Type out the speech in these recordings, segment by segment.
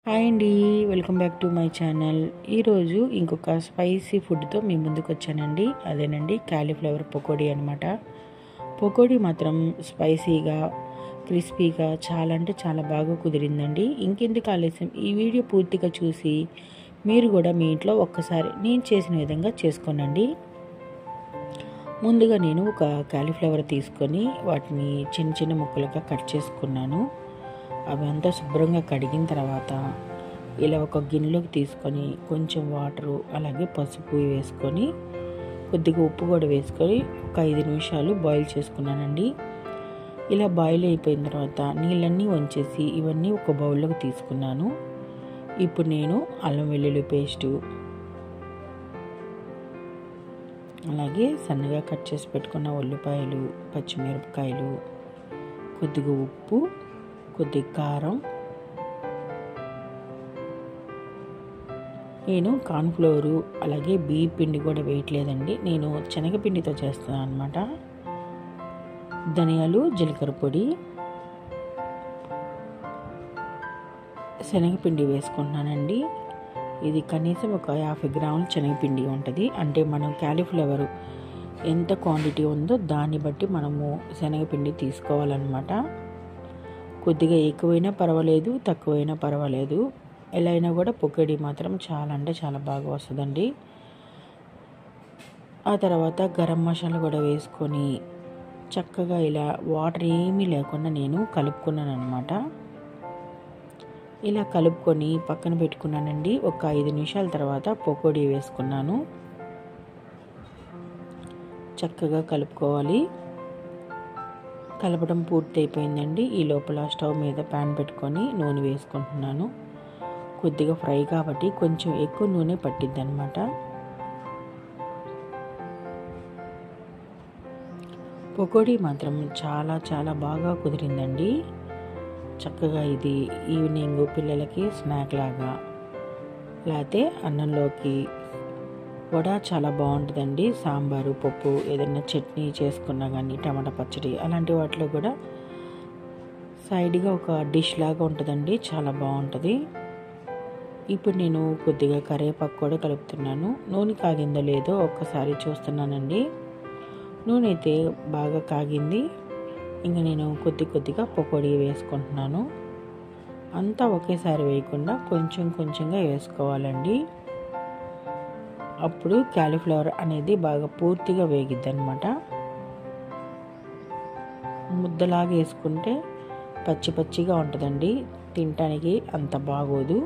Hi అండి, welcome back to my channel. ఈరోజు ఇంకొక స్పైసీ ఫుడ్తో మీ ముందుకు వచ్చానండి. అదేనండి కాలీఫ్లవర్ పకోడీ అనమాట. పకోడీ మాత్రం స్పైసీగా క్రిస్పీగా చాలా అంటే చాలా బాగా కుదిరిందండి. ఇంకెందుకు ఆలస్యం, ఈ వీడియో పూర్తిగా చూసి మీరు కూడా మీ ఇంట్లో ఒక్కసారి నేను చేసిన విధంగా చేసుకోనండి. ముందుగా నేను ఒక కాలీఫ్లవర్ తీసుకొని వాటిని చిన్న చిన్న ముక్కలుగా కట్ చేసుకున్నాను. అవంతా శుభ్రంగా కడిగిన తర్వాత ఇలా ఒక గిన్నెలోకి తీసుకొని కొంచెం వాటరు అలాగే పసుపు వేసుకొని కొద్దిగా ఉప్పు కూడా వేసుకొని ఒక 5 నిమిషాలు బాయిల్ చేసుకున్నానండి. ఇలా బాయిల్ అయిపోయిన తర్వాత నీళ్ళన్నీ వంచేసి ఇవన్నీ ఒక బౌల్లోకి తీసుకున్నాను. ఇప్పుడు నేను అల్లం వెల్లుల్లి పేస్టు అలాగే సన్నగా కట్ చేసి పెట్టుకున్న ఉల్లిపాయలు, పచ్చిమిరపకాయలు, కొద్దిగా ఉప్పు, కొద్దిగా కారం, నేను కార్న్ఫ్లోరు అలాగే బియ్య పిండి కూడా వేయట్లేదండి, నేను శనగపిండితో చేస్తున్నాను అనమాట. ధనియాలు, జీలకర్ర పొడి, శనగపిండి వేసుకుంటున్నానండి. ఇది కనీసం ఒక 50 గ్రాముల శనగపిండి ఉంటుంది. అంటే మనం కాలీఫ్లవర్ ఎంత క్వాంటిటీ ఉందో దాన్ని బట్టి మనము శనగపిండి తీసుకోవాలన్నమాట. కొద్దిగా ఎక్కువైనా పర్వాలేదు, తక్కువైనా పర్వాలేదు, ఎలా అయినా కూడా పకోడీ మాత్రం చాలా అంటే చాలా బాగా వస్తుందండి. ఆ తర్వాత గరం మసాలా కూడా వేసుకొని చక్కగా ఇలా వాటర్ ఏమీ లేకుండా నేను కలుపుకున్నాను అనమాట. ఇలా కలుపుకొని పక్కన పెట్టుకున్నానండి. ఒక 5 నిమిషాల తర్వాత పకోడీ వేసుకున్నాను. చక్కగా కలుపుకోవాలి. కలపడం పూర్తి అయిపోయిందండి. ఈ లోపల స్టవ్ మీద ప్యాన్ పెట్టుకొని నూనె వేసుకుంటున్నాను. కొద్దిగా ఫ్రై కాబట్టి కొంచెం ఎక్కువ నూనె పట్టిద్ది అనమాట. పకోడీ మాత్రం చాలా చాలా బాగా కుదిరిందండి. చక్కగా ఇది ఈవినింగ్ పిల్లలకి స్నాక్ లాగా లేకపోతే అన్నంలోకి కూడా చాలా బాగుంటుందండి. సాంబారు, పప్పు, ఏదైనా చట్నీ చేసుకున్నా కానీ, టమాటా పచ్చడి అలాంటి వాటిలో కూడా సైడ్గా ఒక డిష్ లాగా ఉంటుందండి, చాలా బాగుంటుంది. ఇప్పుడు నేను కొద్దిగా కరివేపాకు కూడా కలుపుతున్నాను. నూనె కాగిందో లేదో ఒక్కసారి చూస్తున్నానండి. నూనె అయితే బాగా కాగింది. ఇంకా నేను కొద్దిగా పకోడీ వేసుకుంటున్నాను. అంతా ఒకేసారి వేయకుండా కొంచెం కొంచెంగా వేసుకోవాలండి. అప్పుడు కాలీఫ్లవర్ అనేది బాగా పూర్తిగా వేగిద్ది అనమాట. ముద్దలాగా వేసుకుంటే పచ్చి పచ్చిగా ఉంటుందండి, తినటానికి అంత బాగోదు.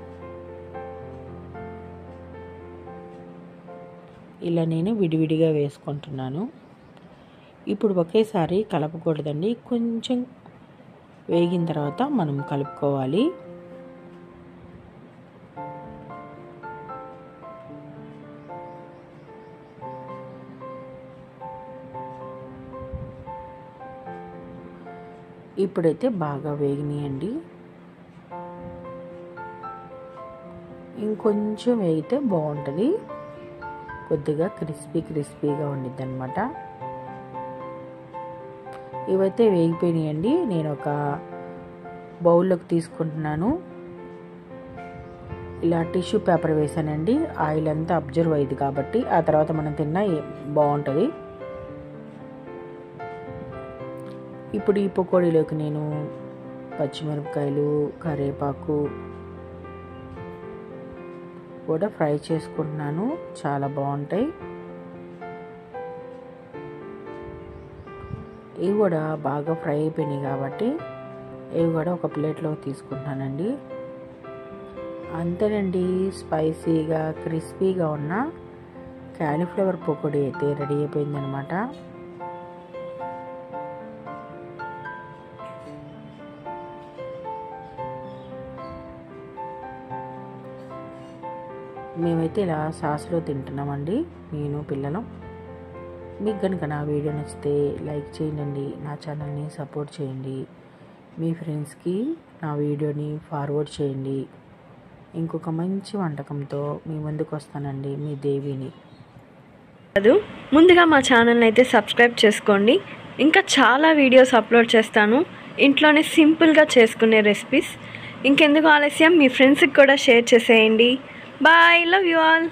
ఇలా నేను విడివిడిగా వేసుకుంటున్నాను. ఇప్పుడు ఒకేసారి కలపకూడదండి, కొంచెం వేగిన తర్వాత మనం కలుపుకోవాలి. ఇప్పుడైతే బాగా వేగినాయండి. ఇంకొంచెం వేగితే బాగుంటుంది, కొద్దిగా క్రిస్పీగా ఉండిద్ది అనమాట. ఇవైతే వేగిపోయినాయండి. నేను ఒక బౌల్లోకి తీసుకుంటున్నాను. ఇలా టిష్యూ పేపర్ వేసానండి. ఆయిల్ అంతా అబ్జర్వ్ అయ్యింది కాబట్టి ఆ తర్వాత మనం తిన్నా బాగుంటుంది. ఇప్పుడు ఈ పకోడీలోకి నేను పచ్చిమిరపకాయలు, కరివేపాకు కూడా ఫ్రై చేసుకుంటున్నాను, చాలా బాగుంటాయి. ఇవి కూడా బాగా ఫ్రై అయిపోయినాయి కాబట్టి ఇవి కూడా ఒక ప్లేట్లో తీసుకుంటున్నానండి. అంతేనండి, స్పైసీగా క్రిస్పీగా ఉన్న కాలీఫ్లవర్ పకోడీ అయితే రెడీ అయిపోయిందనమాట. మేమైతే ఇలా సాస్లో తింటున్నామండి, నేను పిల్లలు. మీకు కనుక నా వీడియో నచ్చితే లైక్ చేయండి, నా ఛానల్ని సపోర్ట్ చేయండి, మీ ఫ్రెండ్స్కి నా వీడియోని ఫార్వర్డ్ చేయండి. ఇంకొక మంచి వంటకంతో మీ ముందుకు వస్తానండి, మీ దేవిని. ముందుగా మా ఛానల్ని అయితే సబ్స్క్రైబ్ చేసుకోండి. ఇంకా చాలా వీడియోస్ అప్లోడ్ చేస్తాను ఇంట్లోనే సింపుల్గా చేసుకునే రెసిపీస్. ఇంకెందుకు ఆలస్యం, మీ ఫ్రెండ్స్కి కూడా షేర్ చేసేయండి. Bye, love you all.